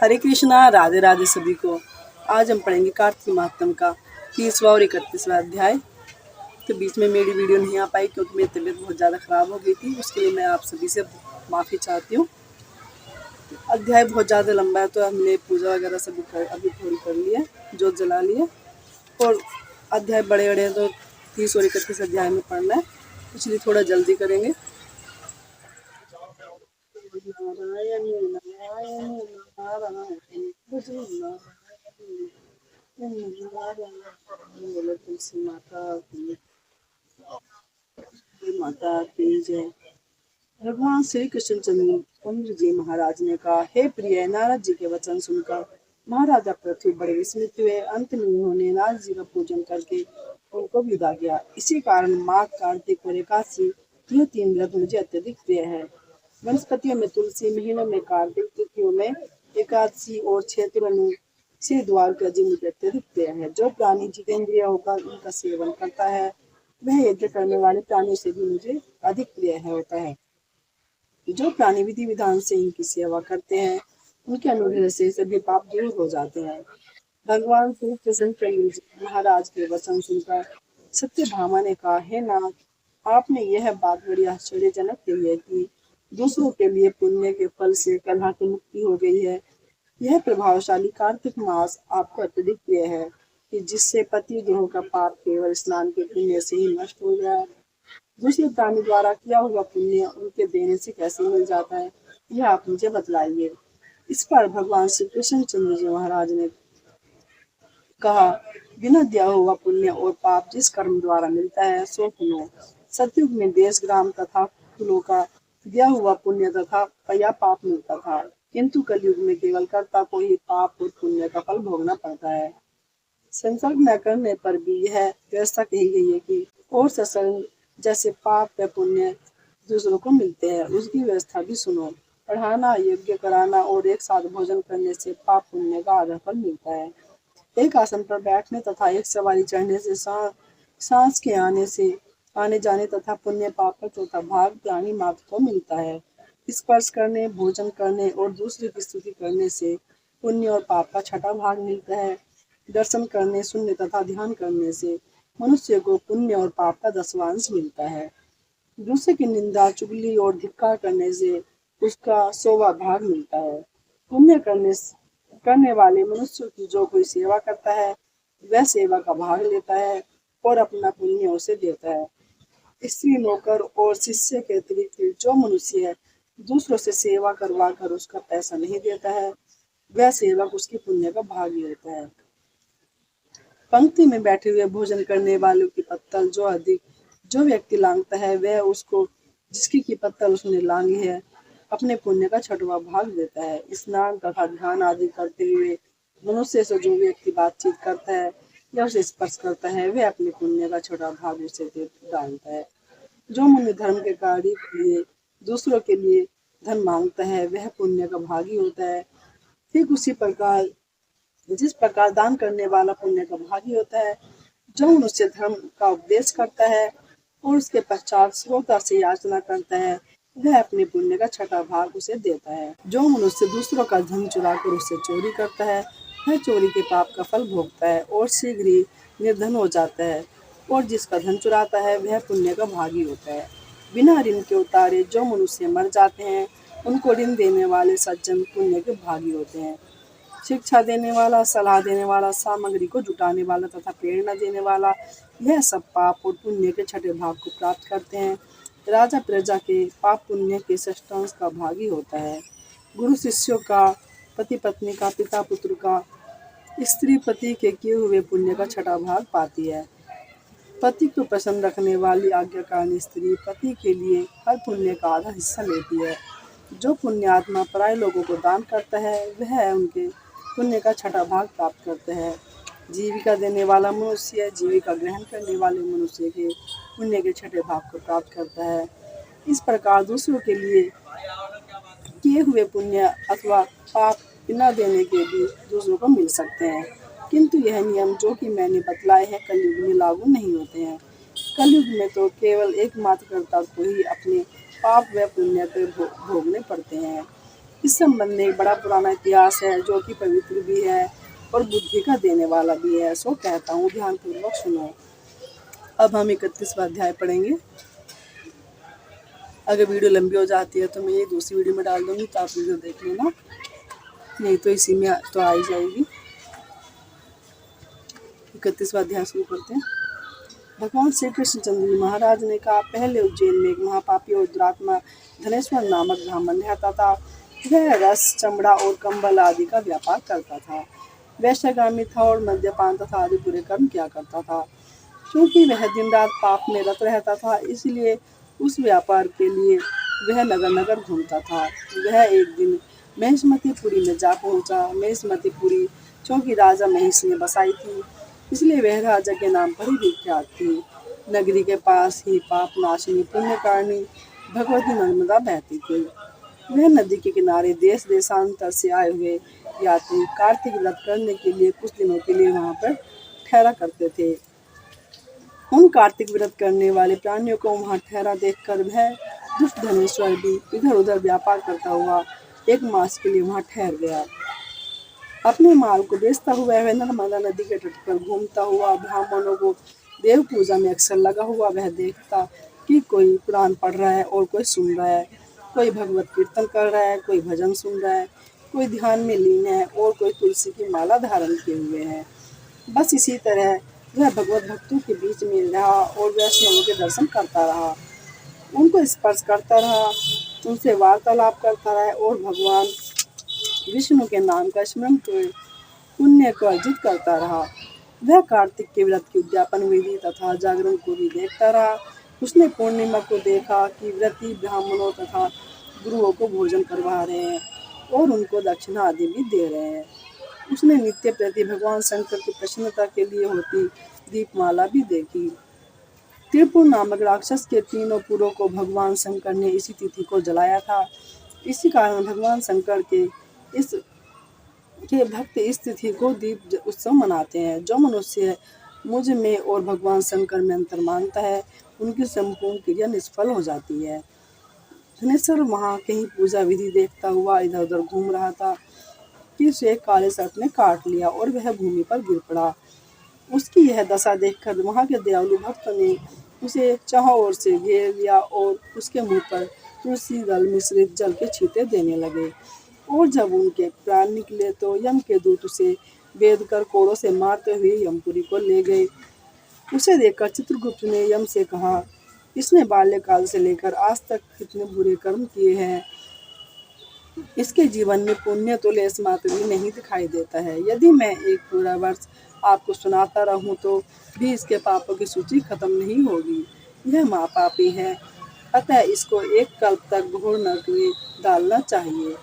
हरे कृष्णा, राधे राधे सभी को। आज हम पढ़ेंगे कार्तिक महात्म का 30वां और 31वां अध्याय। तो बीच में मेरी वीडियो नहीं आ पाई क्योंकि मेरी तबीयत बहुत ज़्यादा ख़राब हो गई थी। उसके लिए मैं आप सभी से माफ़ी चाहती हूँ। अध्याय बहुत ज़्यादा लंबा है तो हमने पूजा वगैरह सभी अभी थोड़ी कर ली है, जोत जला लिए। और अध्याय बड़े बड़े हैं तो 30 और 31 अध्याय में पढ़ना है, इसलिए थोड़ा जल्दी करेंगे। नारायण नारायण नारायण बोलो तुलसी माता की जय। भगवान श्री कृष्ण चंद्र जी महाराज ने कहा, हे प्रिय, नारद जी के वचन सुनकर महाराजा पृथ्वी बड़े विस्मित हुए। अंत में उन्होंने नारद जी का पूजन करके उनको विदा किया। इसी कारण माघ, कार्तिक और एकादशी ये 3 व्रत मुझे अत्यधिक प्रिय है। वनस्पतियों में तुलसी, महीनों में कार्तिक, तिथियों में एकादशी और क्षेत्रों से द्वारका जी मुझे अत्यधिक प्रिय है। जो प्राणी जितेंद्रिय होकर उनका सेवन करता है वह यज्ञ करने वाले प्राणियों से भी मुझे अधिक प्रिय होता है। जो प्राणी विधि विधान से इनकी सेवा करते हैं उनके अनुग्रह से सभी पाप दूर हो जाते हैं। भगवान श्री कृष्ण महाराज के वचन सुनकर सत्यभामा ने कहा, हे नाथ, आपने यह बात बड़ी आश्चर्यजनक कही है कि दूसरों के लिए पुण्य के फल से कलह की मुक्ति हो गई है। यह प्रभावशाली कार्तिक मास आपको अत्यधिक प्रिय है कि जिससे पति द्रोह का पाप केवल स्नान के पुण्य से ही नष्ट हो गया। दूसरे प्राणी द्वारा किया हुआ पुण्य उनके देने से कैसे मिल जाता है, यह आप मुझे बतलाइए। इस पर भगवान श्री कृष्ण चंद्र जी महाराज ने कहा, बिना दिया हुआ पुण्य और पाप जिस कर्म द्वारा मिलता है सो सुनो। सतयुग में देश, ग्राम तथा कुलों का दिया हुआ पुण्य तथा या पाप मिलता था, किंतु कलयुग में केवल कर्ता को ही पाप और पुण्य का फल भोगना पड़ता है। संसर्ग न करने पर भी यह व्यवस्था कही गई है कि और सत्संग जैसे पाप व पुण्य दूसरों को मिलते हैं उसकी व्यवस्था भी सुनो। पढ़ाना, यज्ञ कराना और एक साथ भोजन करने से पाप पुण्य का आधा फल मिलता है। एक आसन पर बैठने तथा एक सवारी चढ़ने से सांस के आने जाने तथा पुण्य पाप का चौथा भाग प्राणी मात्र को मिलता है। स्पर्श करने, भोजन करने और दूसरे की स्तुति करने से पुण्य और पाप का छठा भाग मिलता है। दर्शन करने, सुनने तथा ध्यान करने से मनुष्य को पुण्य और पाप का 10वां अंश मिलता है। दूसरे की निंदा, चुगली और धिक्कार करने से उसका 100वां भाग मिलता है। पुण्य करने वाले मनुष्य की जो कोई सेवा करता है वह सेवा का भाग लेता है और अपना पुण्य उसे देता है। स्त्री, नौकर और शिष्य के अतिरिक्त जो मनुष्य दूसरों से सेवा करवा कर उसका पैसा नहीं देता है वह सेवक उसके पुण्य का भागी होता है। पंक्ति में बैठे हुए भोजन करने वालों की पत्तल जो व्यक्ति लांघता है वह उसको जिसकी की पत्तल उसने लांघी है अपने पुण्य का 6वां भाग देता है। स्नान तथा ध्यान आदि करते हुए मनुष्य से जो व्यक्ति बातचीत करता है या उसे स्पर्श करता है वह अपने पुण्य का 6वां भाग उसे दे डालता है। जो मुनि धर्म के कार्य के लिए दूसरों के लिए धन मांगता है वह पुण्य का भागी होता है। ठीक उसी प्रकार जिस प्रकार दान करने वाला पुण्य का भागी होता है, जो मनुष्य धर्म का उपदेश करता है और उसके पश्चात श्रोता से याचना करता है वह अपने पुण्य का 6वां भाग उसे देता है। जो मनुष्य दूसरों का धन चुराकर उससे चोरी करता है वह चोरी के पाप का फल भोगता है और शीघ्र ही निर्धन हो जाता है। और जिसका धन चुराता है वह पुण्य का भागी होता है। बिना ऋण के उतारे जो मनुष्य मर जाते हैं उनको ऋण देने वाले सज्जन पुण्य के भागी होते हैं। शिक्षा देने वाला, सलाह देने वाला, सामग्री को जुटाने वाला तथा प्रेरणा देने वाला यह सब पाप और पुण्य के 6ठे भाग को प्राप्त करते हैं। राजा प्रजा के पाप पुण्य के 6ठांश का भागी होता है। गुरु शिष्यों का, पति पत्नी का, पिता पुत्र का, स्त्री पति के किए हुए पुण्य का 6वां भाग पाती है। पति को प्रसन्न रखने वाली आज्ञाकारिणी स्त्री पति के लिए हर पुण्य का आधा हिस्सा लेती है। जो पुण्य आत्मा पराये लोगों को दान करता है वह उनके पुण्य का 6वां भाग प्राप्त करता है। जीविका देने वाला मनुष्य जीविका ग्रहण करने वाले मनुष्य के पुण्य के 6ठे भाग को प्राप्त करता है। इस प्रकार दूसरों के लिए किए हुए पुण्य अथवा पाप बिना देने के भी दूसरों को मिल सकते हैं, किंतु यह नियम जो कि मैंने बतलाए हैं कलयुग में लागू नहीं होते हैं। कलयुग में तो केवल एकमात्र कर्ता को ही अपने पाप व पुण्य के भोगने पड़ते हैं। इस संबंध में एक बड़ा पुराना इतिहास है जो कि पवित्र भी है और बुद्धि का देने वाला भी है। सो कहता हूँ, ध्यानपूर्वक सुनो। अब हम 31वां अध्याय पढ़ेंगे। अगर वीडियो लंबी हो जाती है तो मैं ये दूसरी वीडियो में डाल दूंगी, तो आप वीडियो देख लेना, नहीं तो इसी में तो आ ही जाएगी। 31वां अध्याय शुरू करते हैं। भगवान श्री कृष्णचंद्र जी महाराज ने कहा, पहले उज्जैन में एक महापापी और दुरात्मा धनेश्वर नामक ब्राह्मण रहता था। वह रस, चमड़ा और कंबल आदि का व्यापार करता था। वैश्यगामी था और मद्यपान तथा आदि बुरे कर्म किया करता था। क्योंकि वह दिन रात पाप में रत रहता था, इसलिए उस व्यापार के लिए वह नगर नगर घूमता था। वह एक दिन महिष्मतीपुरी में जा पहुंचा। महिष्मतीपुरी क्योंकि राजा महिष ने बसाई थी, इसलिए वह राजा के नाम पर ही विख्यात थी। नगरी के पास ही पाप नाशिनी पुण्यकारिणी भगवती नर्मदा बहती थी। वह नदी के किनारे देश देशांतर से आए हुए यात्री कार्तिक व्रत करने के लिए कुछ दिनों के लिए वहां पर ठहरा करते थे। उन कार्तिक व्रत करने वाले प्राणियों को वहां ठहरा देखकर वह दुष्ट धनेश्वर भी इधर उधर व्यापार करता हुआ एक मास के लिए वहां ठहर गया। अपने माल को बेचता हुआ वह नर्मदा नदी के तट पर घूमता हुआ ब्राह्मणों को देव पूजा में अक्सर लगा हुआ वह देखता कि कोई कुरान पढ़ रहा है और कोई सुन रहा है, कोई भगवत कीर्तन कर रहा है, कोई भजन सुन रहा है, कोई ध्यान में लीन है और कोई तुलसी की माला धारण किए हुए है। बस इसी तरह वह भगवत भक्तों के बीच में रहा और वैष्णवों के दर्शन करता रहा, उनको स्पर्श करता रहा, उनसे वार्तालाप करता रहा और भगवान विष्णु के नाम का स्मरण कर पुण्य को अर्जित करता रहा। वह कार्तिक के व्रत की उद्यापन विधि तथा जागरण को भी देखता रहा। उसने पूर्णिमा को देखा कि व्रती ब्राह्मणों तथा गुरुओं को भोजन करवा रहे हैं और उनको दक्षिणा आदि भी दे रहे हैं। उसने नित्य प्रति भगवान शंकर की प्रसन्नता के लिए होती दीपमाला भी देखी। त्रिपुर नामक राक्षस के तीनों पुरों को भगवान शंकर ने इसी तिथि को जलाया था। इसी कारण भगवान शंकर के भक्त इस तिथि को दीप उत्सव मनाते हैं। जो मनुष्य मुझ में और भगवान शंकर में अंतर मानता है, उनकी संपूर्ण क्रिया निष्फल हो जाती है। धनेश्वर वहां कहीं पूजा विधि देखता हुआ इधर उधर घूम रहा था कि उसे एक काले सर्प ने काट लिया और वह भूमि पर गिर पड़ा। उसकी यह दशा देखकर वहां के दयालु भक्त ने उसे चारों ओर से घेर लिया और उसके मुंह पर तुलसी दल मिश्रित जल के छींटे देने लगे। और जब उनके प्राण निकले तो यम के दूत उसे वेद कर कोड़ों से मारते हुए यमपुरी को ले गए। उसे देखकर चित्रगुप्त ने यम से कहा, इसने बाल्यकाल से लेकर आज तक कितने बुरे कर्म किए हैं, इसके जीवन में पुण्य तो लेस मात्र भी नहीं दिखाई देता है। यदि मैं एक पूरा वर्ष आपको सुनाता रहूं तो भी इसके पापों की सूची खत्म नहीं होगी। यह महापापी है, अतः इसको एक कल्प तक घोर नरक में डालना चाहिए।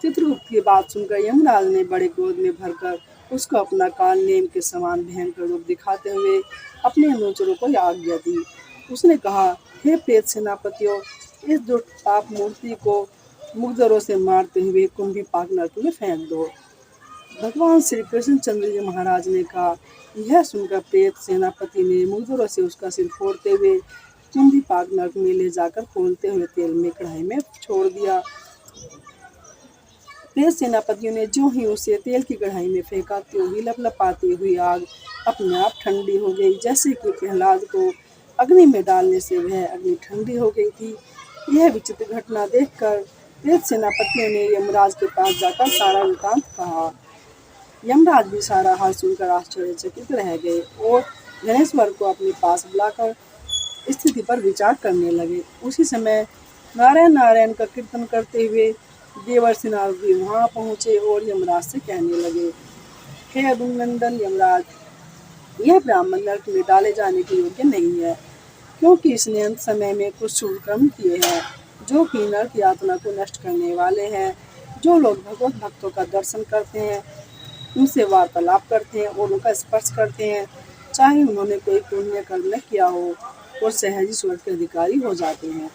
चित्रगुप्त की बात सुनकर यमराज ने बड़े क्रोध में भरकर उसको अपना काल नेम के समान भयंकर रूप दिखाते हुए अपने अनुचरों को आज्ञा दी। उसने कहा, हे प्रेत सेनापतियों, इस दुष्ट पाप मूर्ति को मुग्धरों से मारते हुए कुंभी पाक नरक में फेंक दो। भगवान श्री कृष्णचंद्र जी महाराज ने कहा। यह सुनकर प्रेत सेनापति ने मुग्धरों से उसका सिर फोड़ते हुए कुंभी पाक नरक में ले जाकर खोलते हुए तेल में कढ़ाई में छोड़ दिया। प्रेत सेनापतियों ने जो ही उसे तेल की कढ़ाई में फेंका, त्यों ही लपलपाती हुई आग अपने आप ठंडी हो गई, जैसे कि प्रहलाद को अग्नि में डालने से वह अग्नि ठंडी हो गई थी। यह विचित्र घटना देखकर प्रेत सेनापतियों ने यमराज के पास जाकर सारा वृतांत कहा। यमराज भी सारा हाल सुनकर आश्चर्यचकित रह गए और धनेश्वर को अपने पास बुलाकर स्थिति पर विचार करने लगे। उसी समय नारायण नारायण का कीर्तन करते हुए देवर्षि नारद भी वहां पहुंचे और यमराज से कहने लगे, हे अभिनंदन यमराज, यह ब्राह्मण नरक में डाले जाने के योग्य नहीं है, क्योंकि इसने अंत समय में कुछ शुभ कर्म किए हैं जो कि नरक यातना को नष्ट करने वाले हैं। जो लोग भगवत भक्तों का दर्शन करते हैं, उनसे वार्तालाप करते हैं और उनका स्पर्श करते हैं, चाहे उन्होंने कोई पुण्य कर्म न किया हो, और सहज ही स्वर्ग के अधिकारी हो जाते हैं।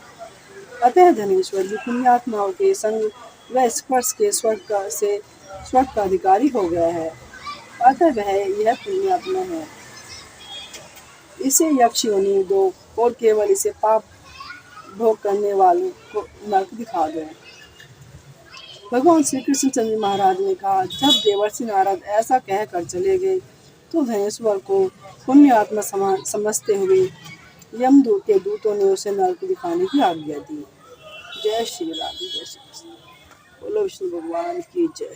अतः धनेश्वर भी पुण्यात्माओं के संग व स्पर्श के स्वर्ग का अधिकारी हो गया है। अतः वह यह पुण्यात्मा है। इसे यक्ष योनि दो और केवल इसे पाप भोग करने वालों को नरक दिखा दो। भगवान श्री कृष्णचंद्र जी महाराज ने कहा, जब देवर्षि नारद ऐसा कहकर चले गए तो धनेश्वर को पुण्य आत्मा समझते हुए यमदूत के दूतों ने उसे नरक दिखाने की आज्ञा दी। जय श्री राधे, जय श्री कृष्ण। बोलो विष्णु भगवान की जय।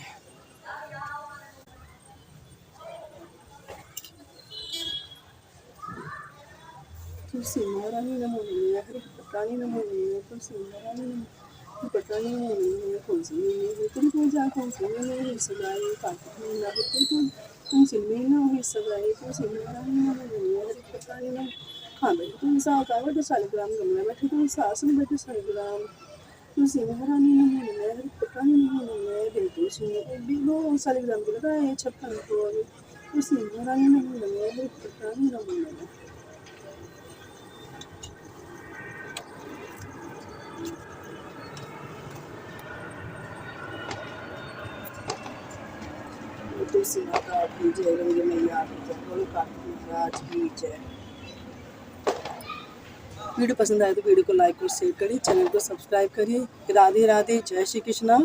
तुलसी महारानी नमो नमः, हरि पटानी नमो नमः, तुलसी महारानी नमो पटानी नमो नमः, तुलसी में तेरी पूजा तुलसी में सजाई, कार्तिक महीना तेरी तुलसी में ना हुई सजाई, तुलसी महारानी नमो नमः, हरि पटानी नमः। हाँ बेटे तुलसा का बेटे 40 ग्राम गमला बैठे तुलसा आसन बैठे 40 ग्राम, तुलसी महारानी नमो नमः, हरि पटानी नमो नमः, बिन तुलसी में एक भी दो 40 ग्राम के लगाए 56 को, तुलसी महारानी नमो नमः, हरि पटानी नमो नमः। तुलसी माता की जय, गंगे मैया की जय, बोलो कार्तिक महाराज की जय। वीडियो पसंद आए तो वीडियो को लाइक और शेयर करिए, चैनल को सब्सक्राइब करिए। राधे राधे, जय श्री कृष्णा।